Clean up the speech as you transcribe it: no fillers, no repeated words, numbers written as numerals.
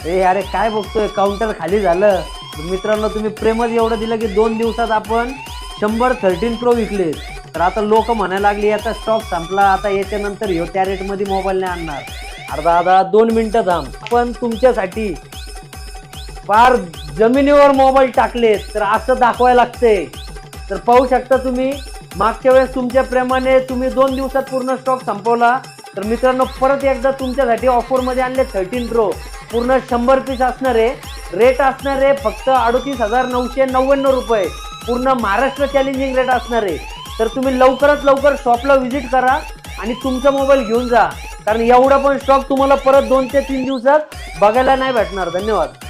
ए अरे काय बघतोय, काउंटर खाली झालं. मित्रांनो तुम्ही प्रेमच एवढं दिलं की 2 दिवसात आपण 100 13 प्रो विकले. तर आता लोक म्हणायला लागली आता स्टॉक संपला, आता याच्यानंतर ह्यो त्या रेटमध्ये मोबाईल नाही आणणार. अरे दादा 2 मिनिटं थांब, पण तुमच्यासाठी फार जमिनीवर मोबाईल टाकले तर असं दाखवायला लागते. तर पाहू शकता तुम्ही, मागच्या वेळेस तुमच्या प्रेमाने तुम्ही 2 दिवसात पूर्ण स्टॉक संपवला. तर मित्रांनो परत एकदा तुमच्यासाठी ऑफरमध्ये आणले 13 प्रो, पूर्ण 100 पीस असणार आहे. रेट असणार आहे फक्त 38,999 रुपये, पूर्ण महाराष्ट्र चॅलेंजिंग रेट असणार आहे. तर तुम्ही लवकरात लवकर शॉपला व्हिजिट करा आणि तुमचा मोबाईल घेऊन जा, कारण एवढा पण स्टॉक तुम्हाला परत 2 ते 3 दिवसात बघायला नाही भेटणार. धन्यवाद.